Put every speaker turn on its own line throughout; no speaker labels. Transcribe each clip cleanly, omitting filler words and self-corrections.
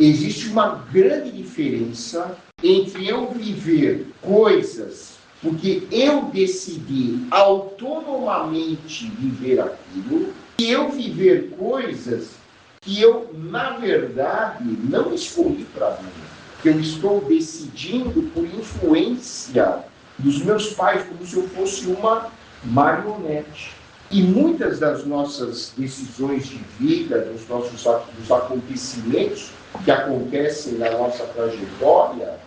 existe uma grande diferença entre eu viver coisas porque eu decidi autonomamente viver aquilo e eu viver coisas que eu, na verdade, não escolhi para mim. Que eu estou decidindo por influência dos meus pais, como se eu fosse uma marionete. E muitas das nossas decisões de vida, dos acontecimentos que acontecem na nossa trajetória,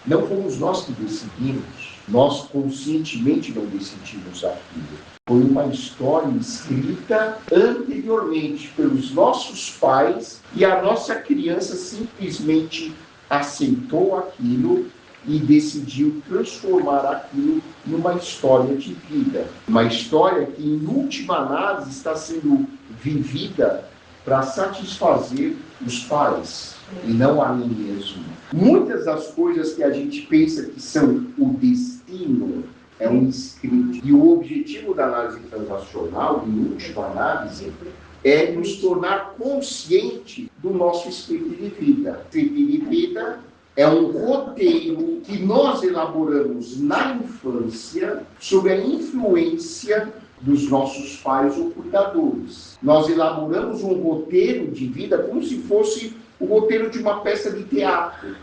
não fomos nós que decidimos. Nós conscientemente não decidimos aquilo. Foi uma história escrita anteriormente pelos nossos pais e a nossa criança simplesmente aceitou aquilo e decidiu transformar aquilo numa história de vida. Uma história que, em última análise, está sendo vivida para satisfazer os pais e não a mim mesmo. Muitas das coisas que a gente pensa que são o destino é um script. E o objetivo da análise transacional, em última análise, é nos tornar consciente do nosso script de vida. O script de vida é um roteiro que nós elaboramos na infância sob a influência dos nossos pais ou cuidadores. Nós elaboramos um roteiro de vida como se fosse o roteiro de uma peça de teatro.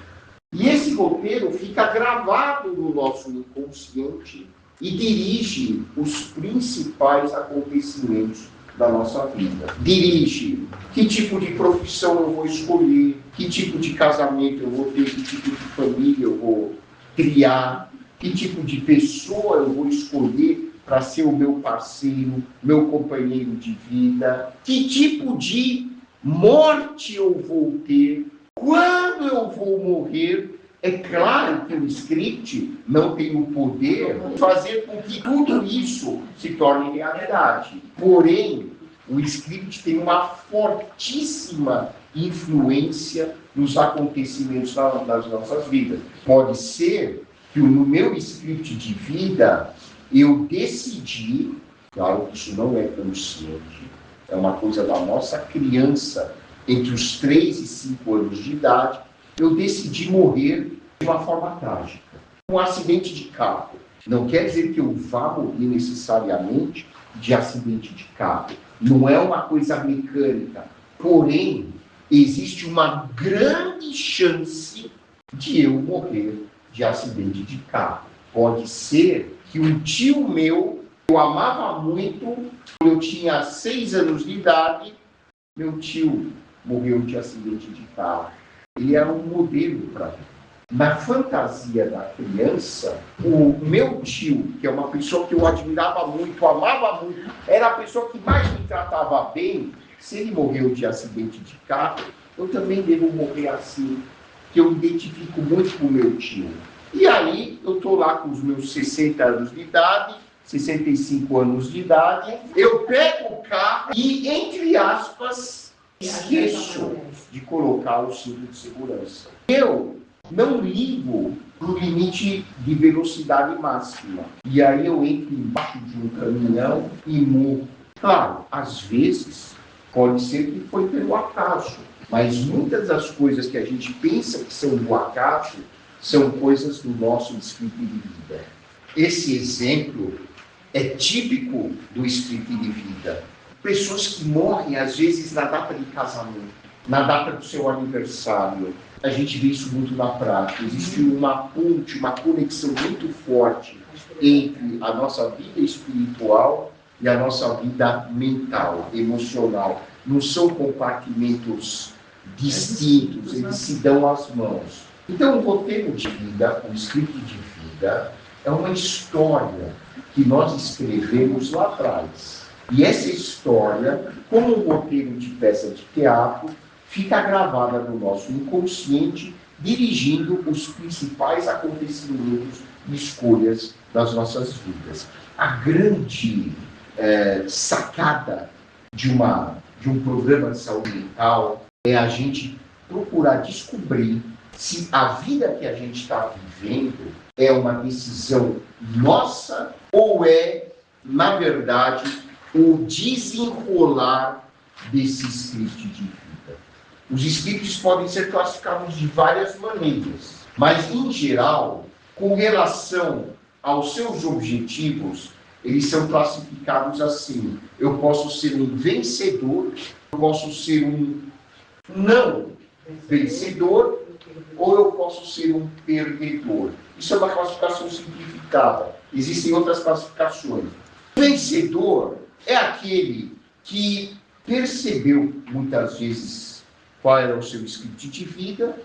E esse roteiro fica gravado no nosso inconsciente e dirige os principais acontecimentos da nossa vida. Dirige que tipo de profissão eu vou escolher, que tipo de casamento eu vou ter, que tipo de família eu vou criar, que tipo de pessoa eu vou escolher para ser o meu parceiro, meu companheiro de vida, que tipo de morte eu vou ter, quando eu vou morrer. É claro que o script não tem o poder de fazer com que tudo isso se torne realidade. Porém, o script tem uma fortíssima influência nos acontecimentos das nossas vidas. Pode ser que no meu script de vida eu decidi, claro que isso não é consciente, é uma coisa da nossa criança, entre os 3 e 5 anos de idade, eu decidi morrer de uma forma trágica. Um acidente de carro. Não quer dizer que eu vá morrer necessariamente de acidente de carro. Não é uma coisa mecânica. Porém, existe uma grande chance de eu morrer de acidente de carro. Pode ser que um tio meu, eu amava muito, quando eu tinha 6 anos de idade, meu tio morreu de acidente de carro. Ele era um modelo para mim. Na fantasia da criança, o meu tio, que é uma pessoa que eu admirava muito, amava muito, era a pessoa que mais me tratava bem. Se ele morreu de acidente de carro, eu também devo morrer assim, que eu identifico muito com o meu tio. E aí, eu estou lá com os meus 60 anos de idade, 65 anos de idade, eu pego o carro e, entre aspas, esqueço de colocar o cinto de segurança. Eu não ligo para o limite de velocidade máxima. E aí eu entro embaixo de um caminhão e morro. Claro, às vezes, pode ser que foi pelo acaso. Mas muitas das coisas que a gente pensa que são do acaso, são coisas do nosso script de vida. Esse exemplo é típico do script de vida. Pessoas que morrem, às vezes, na data de casamento, na data do seu aniversário. A gente vê isso muito na prática. Existe uma ponte, uma conexão muito forte entre a nossa vida espiritual e a nossa vida mental, emocional. Não são compartimentos distintos, eles se dão as mãos. Então, o roteiro de vida, o script de vida, é uma história que nós escrevemos lá atrás. E essa história, como um roteiro de peça de teatro, fica gravada no nosso inconsciente, dirigindo os principais acontecimentos e escolhas das nossas vidas. A grande sacada de um programa de saúde mental é a gente procurar descobrir se a vida que a gente está vivendo é uma decisão nossa ou é, na verdade, o desenrolar desse script de vida. Os scripts podem ser classificados de várias maneiras, mas, em geral, com relação aos seus objetivos, eles são classificados assim. Eu posso ser um vencedor, eu posso ser um não vencedor, ou eu posso ser um perdedor. Isso é uma classificação simplificada. Existem outras classificações. O vencedor é aquele que percebeu, muitas vezes, qual era o seu script de vida,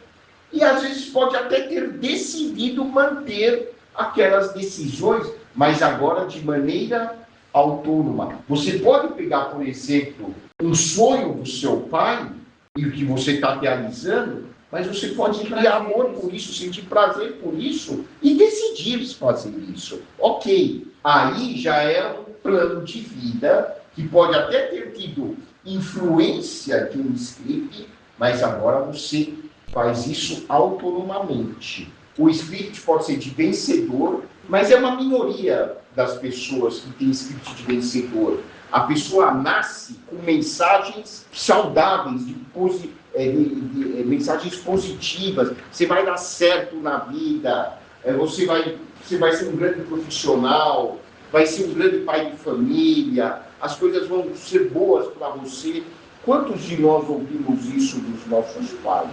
e às vezes pode até ter decidido manter aquelas decisões, mas agora de maneira autônoma. Você pode pegar, por exemplo, um sonho do seu pai, e o que você está realizando, mas você pode criar amor por isso, sentir prazer por isso, e decidir fazer isso. Ok, aí já é um plano de vida, que pode até ter tido influência de um script, mas agora você faz isso autonomamente. O script pode ser de vencedor, mas é uma minoria das pessoas que tem script de vencedor. A pessoa nasce com mensagens saudáveis, mensagens positivas. Você vai dar certo na vida, você vai ser um grande profissional, vai ser um grande pai de família, as coisas vão ser boas para você. Quantos de nós ouvimos isso dos nossos pais?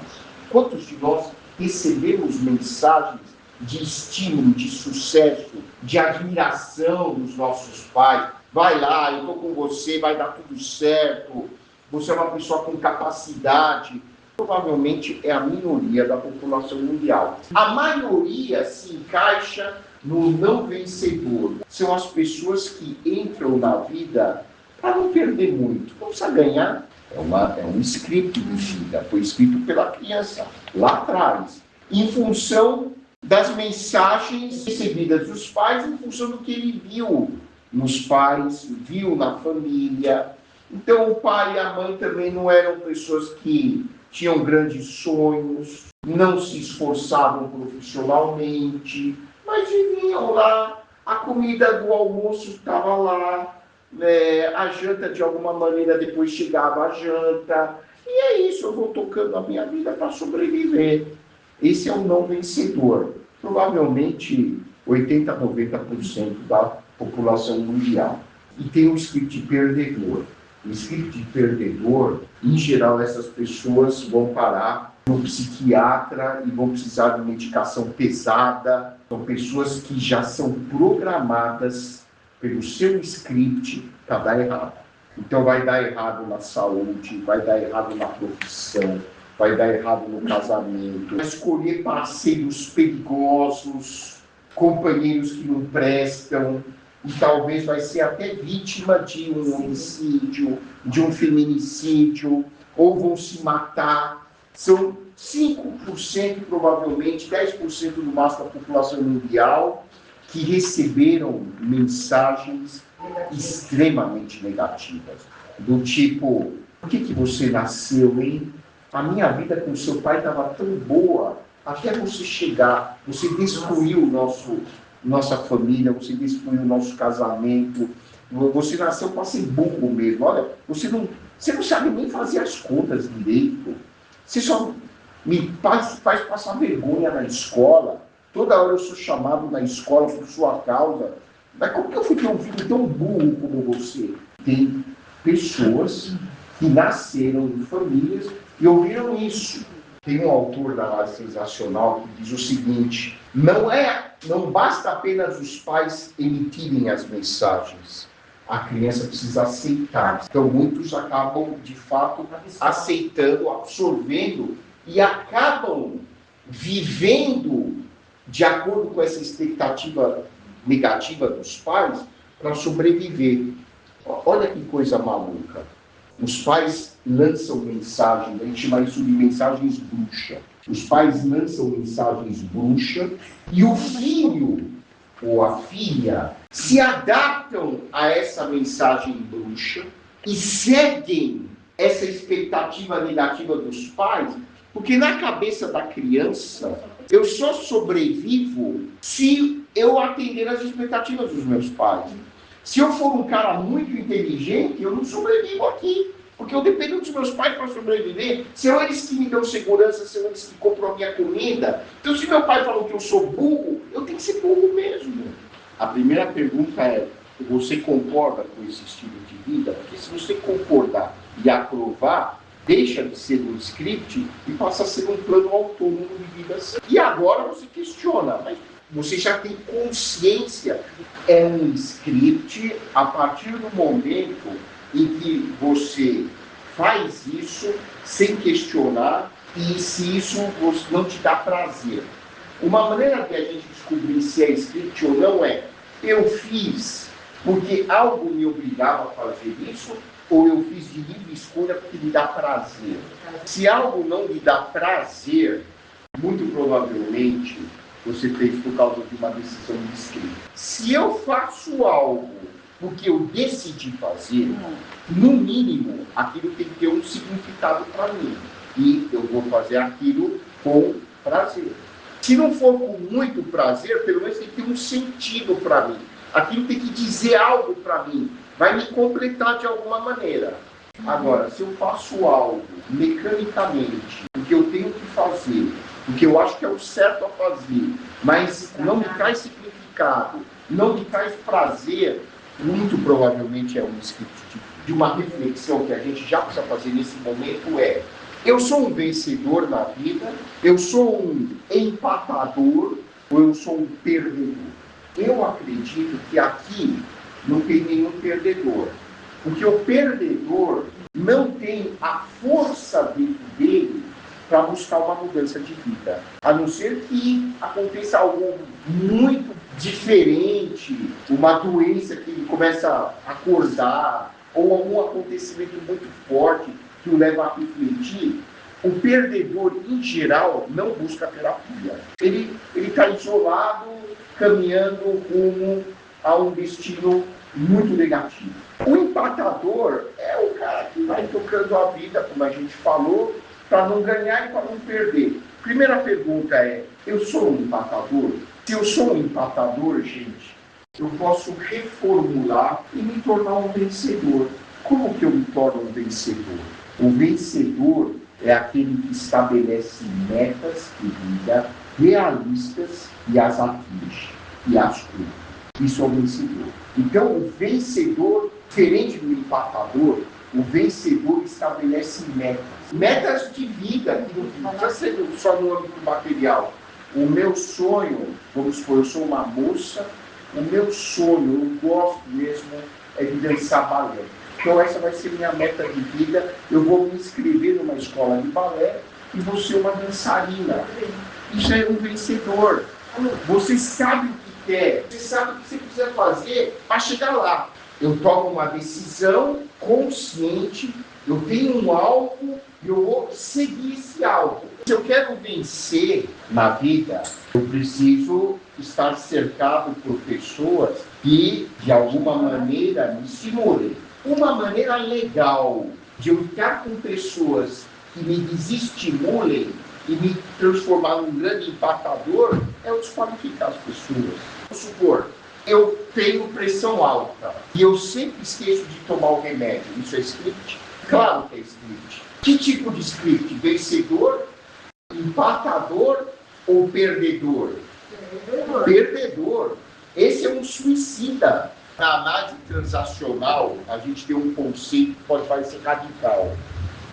Quantos de nós recebemos mensagens de estímulo, de sucesso, de admiração dos nossos pais? Vai lá, eu estou com você, vai dar tudo certo, você é uma pessoa com capacidade. Provavelmente é a minoria da população mundial. A maioria se encaixa no não vencedor. São as pessoas que entram na vida para não perder muito. Não precisa ganhar. É um script de vida, foi escrito pela criança lá atrás, em função das mensagens recebidas dos pais, em função do que ele viu nos pais, viu na família. Então o pai e a mãe também não eram pessoas que tinham grandes sonhos, não se esforçavam profissionalmente, mas viviam lá, a comida do almoço estava lá, a janta de alguma maneira depois chegava a janta, e é isso, eu vou tocando a minha vida para sobreviver. Esse é o não vencedor, provavelmente 80% a 90% da população mundial. E tem o script perdedor. O script perdedor, em geral, essas pessoas vão parar no psiquiatra e vão precisar de medicação pesada. São pessoas que já são programadas pelo seu script para dar errado. Então vai dar errado na saúde, vai dar errado na profissão, vai dar errado no casamento, vai escolher parceiros perigosos, companheiros que não prestam, e talvez vai ser até vítima de um homicídio, de um feminicídio, ou vão se matar. São 5%, provavelmente, 10% no máximo da população mundial, que receberam mensagens extremamente negativas, do tipo, por que você nasceu, hein? A minha vida com seu pai estava tão boa, até você chegar, você destruiu nossa família, você destruiu o nosso casamento, você nasceu para ser burro mesmo, olha, você não sabe nem fazer as contas direito, você só me faz passar vergonha na escola. Toda hora eu sou chamado na escola por sua causa. Mas como que eu fui ter um filho tão burro como você? Tem pessoas que nasceram em famílias e ouviram isso. Tem um autor da área sensacional que diz o seguinte: não basta apenas os pais emitirem as mensagens. A criança precisa aceitar. Então muitos acabam, de fato, aceitando, absorvendo e acabam vivendo de acordo com essa expectativa negativa dos pais para sobreviver. Olha que coisa maluca. Os pais lançam mensagens, a gente chama isso de mensagens bruxa. Os pais lançam mensagens bruxa e o filho ou a filha se adaptam a essa mensagem bruxa e seguem essa expectativa negativa dos pais, porque na cabeça da criança, eu só sobrevivo se eu atender às expectativas dos meus pais. Se eu for um cara muito inteligente, eu não sobrevivo aqui. Porque eu dependo dos meus pais para sobreviver. São eles que me dão segurança, são eles que compram a minha comida. Então, se meu pai falou que eu sou burro, eu tenho que ser burro mesmo. A primeira pergunta é, você concorda com esse estilo de vida? Porque se você concordar e aprovar, deixa de ser um script e passa a ser um plano autônomo de vida. E agora você questiona, mas você já tem consciência. É um script a partir do momento em que você faz isso sem questionar e se isso não te dá prazer. Uma maneira de a gente descobrir se é script ou não é, eu fiz porque algo me obrigava a fazer isso, ou eu fiz de livre escolha porque me dá prazer. Se algo não me dá prazer, muito provavelmente você fez por causa de uma decisão de script. Se eu faço algo porque eu decidi fazer, no mínimo, aquilo tem que ter um significado para mim. E eu vou fazer aquilo com prazer. Se não for com muito prazer, pelo menos tem que ter um sentido para mim. Aquilo tem que dizer algo para mim. Vai me completar de alguma maneira. Agora, se eu faço algo mecanicamente, porque eu tenho que fazer, porque eu acho que é o certo a fazer, mas não me traz significado, não me traz prazer, muito provavelmente é um script de uma reflexão que a gente já precisa fazer nesse momento é: eu sou um vencedor na vida, eu sou um empatador ou eu sou um perdedor? Eu acredito que aqui não tem nenhum perdedor, porque o perdedor não tem a força dentro dele para buscar uma mudança de vida, a não ser que aconteça algo muito diferente, uma doença que ele começa a acordar, ou algum acontecimento muito forte que o leva a refletir. O perdedor, em geral, não busca terapia. Ele está isolado, caminhando rumo a um destino muito negativo. O empatador é o cara que vai tocando a vida, como a gente falou, para não ganhar e para não perder. Primeira pergunta é, eu sou um empatador? Se eu sou um empatador, gente, eu posso reformular e me tornar um vencedor. Como que eu me torno um vencedor? O vencedor é aquele que estabelece metas de vida realistas e as atinge, e as cumpre. Isso é o vencedor. Então, o vencedor, diferente do empatador, o vencedor estabelece metas. Metas de vida, que não precisa ser só no âmbito material. O meu sonho, vamos supor, eu sou uma moça, o meu sonho, eu gosto mesmo, é de dançar balé. Então essa vai ser minha meta de vida, eu vou me inscrever numa escola de balé e vou ser uma dançarina. Isso é um vencedor. Você sabe o que quer, você sabe o que você precisa fazer para chegar lá. Eu tomo uma decisão consciente, eu tenho um alvo e eu vou seguir esse alvo. Se eu quero vencer na vida, eu preciso estar cercado por pessoas que, de alguma maneira, me estimulem. Uma maneira legal de eu ficar com pessoas que me desestimulem e me transformar num grande empatador é eu desqualificar as pessoas. Vamos supor, eu tenho pressão alta e eu sempre esqueço de tomar o remédio. Isso é script? Claro que é script. Que tipo de script? Vencedor, empatador ou perdedor? Perdedor. Esse é um suicida. Na análise transacional, a gente tem um conceito que pode parecer radical.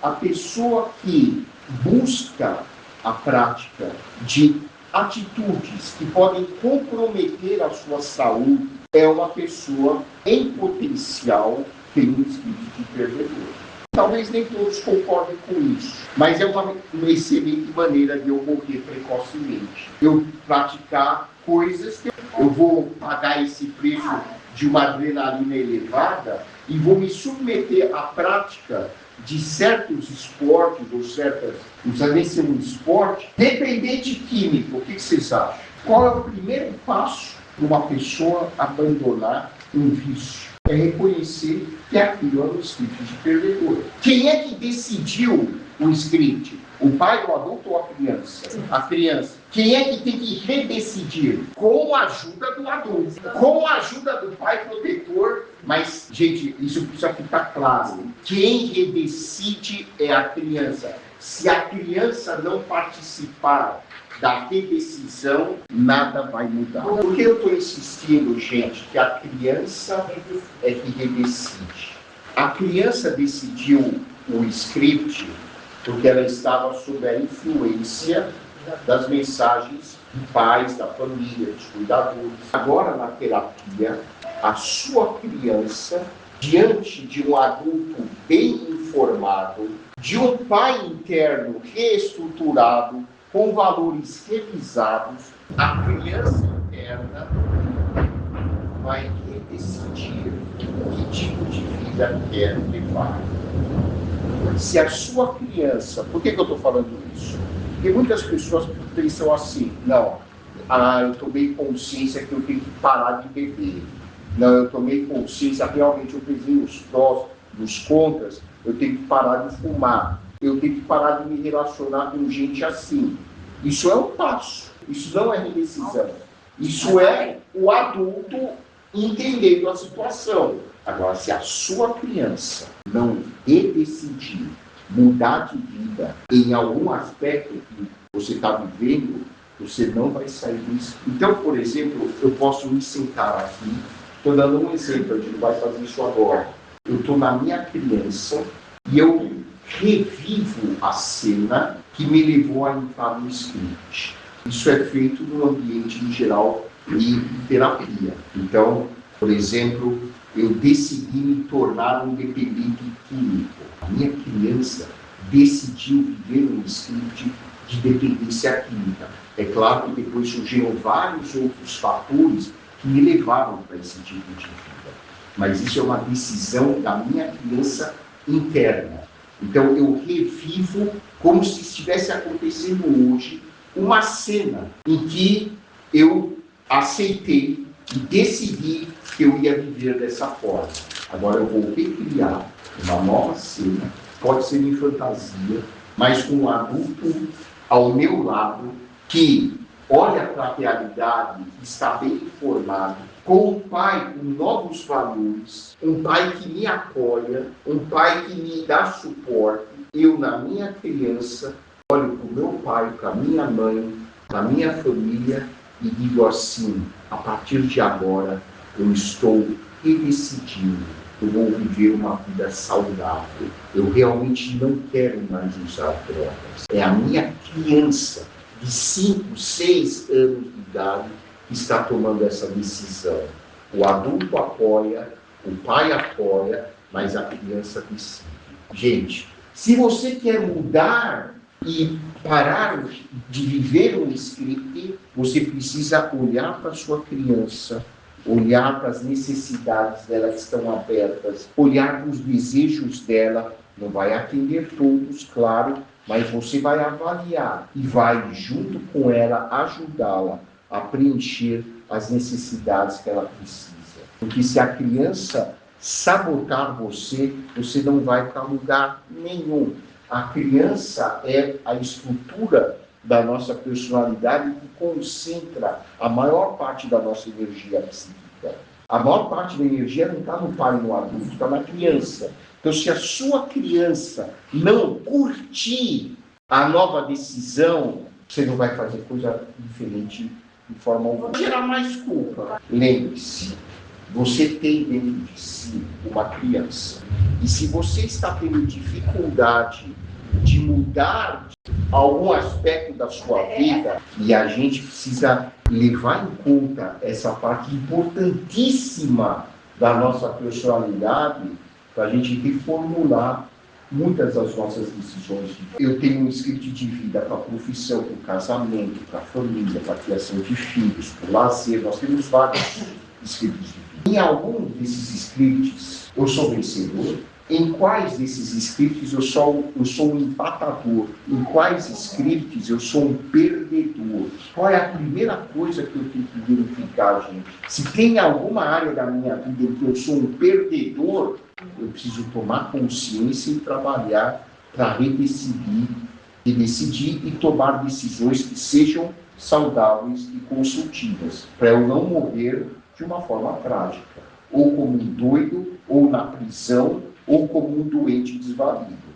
A pessoa que busca a prática de atitudes que podem comprometer a sua saúde é uma pessoa em potencial que tem um espírito de perdedor. Talvez nem todos concordem com isso, mas é uma excelente maneira de eu morrer precocemente. Eu praticar coisas que eu vou pagar esse preço de uma adrenalina elevada e vou me submeter à prática de certos esportes ou certas, não precisa nem ser um esporte, dependente químico. O que vocês acham? Qual é o primeiro passo para uma pessoa abandonar um vício? É reconhecer que aquilo é um espírito de perdedor. Quem é que decidiu o script? O pai, o adulto ou a criança? A criança. Quem é que tem que redecidir? Com a ajuda do adulto, com a ajuda do pai protetor. Mas, gente, isso precisa ficar claro. Quem redecide é a criança. Se a criança não participar da redecisão, nada vai mudar. Por que eu estou insistindo, gente, que a criança é que redecide? A criança decidiu o script porque ela estava sob a influência das mensagens dos pais, da família, dos cuidadores. Agora, na terapia, a sua criança, diante de um adulto bem informado, de um pai interno reestruturado, com valores revisados, a criança interna vai decidir que tipo de vida quer levar. Se a sua criança... Por que eu estou falando isso? Porque muitas pessoas pensam assim, não, eu tomei consciência que eu tenho que parar de beber. Não, eu tomei consciência, realmente eu pesei os prós, os contras, eu tenho que parar de fumar. Eu tenho que parar de me relacionar com gente assim. Isso é um passo. Isso não é indecisão. Isso é o adulto entendendo a situação. Agora, se a sua criança não redecidir, mudar de vida em algum aspecto que você está vivendo, você não vai sair disso. Então, por exemplo, eu posso me sentar aqui, estou dando um exemplo, a gente não vai fazer isso agora. Eu estou na minha criança e eu revivo a cena que me levou a entrar no script. Isso é feito no ambiente em geral e terapia. Então, por exemplo, eu decidi me tornar um dependente químico. A minha criança decidiu viver um script de dependência química. É claro que depois surgiram vários outros fatores que me levaram para esse tipo de vida. Mas isso é uma decisão da minha criança interna. Então, eu revivo como se estivesse acontecendo hoje uma cena em que eu aceitei e decidi que eu ia viver dessa forma. Agora eu vou recriar uma nova cena, pode ser em fantasia, mas com um adulto ao meu lado que olha para a realidade, está bem informado, com um pai com novos valores, um pai que me apoia, um pai que me dá suporte. Eu, na minha criança, olho para o meu pai, para a minha mãe, para a minha família e digo assim, a partir de agora, eu estou decidindo, eu vou viver uma vida saudável. Eu realmente não quero mais usar drogas. É a minha criança de 5, 6 anos de idade que está tomando essa decisão. O adulto apoia, o pai apoia, mas a criança decide. Gente, se você quer mudar e parar de viver um script, você precisa olhar para a sua criança, olhar para as necessidades dela que estão abertas, olhar para os desejos dela. Não vai atender todos, claro, mas você vai avaliar e vai, junto com ela, ajudá-la a preencher as necessidades que ela precisa. Porque se a criança sabotar você, você não vai para lugar nenhum. A criança é a estrutura da nossa personalidade que concentra a maior parte da nossa energia psíquica. A maior parte da energia não está no pai e no adulto, está na criança. Então, se a sua criança não curtir a nova decisão, você não vai fazer coisa diferente de forma alguma. Vai gerar mais culpa. Lembre-se, você tem dentro de si uma criança. E se você está tendo dificuldade de mudar algum aspecto da sua vida, e a gente precisa levar em conta essa parte importantíssima da nossa personalidade, para a gente reformular muitas das nossas decisões. Eu tenho um script de vida para a profissão, para o casamento, para a família, para a criação de filhos, para o lazer. Nós temos vários scripts de vida. Em algum desses scripts, eu sou vencedor. Em quais desses scripts eu sou um empatador? Em quais scripts eu sou um perdedor? Qual é a primeira coisa que eu tenho que verificar, gente? Se tem alguma área da minha vida em que eu sou um perdedor, eu preciso tomar consciência e trabalhar para decidir e tomar decisões que sejam saudáveis e construtivas, para eu não morrer de uma forma trágica, ou como um doido, ou na prisão, ou como um doente desvalido.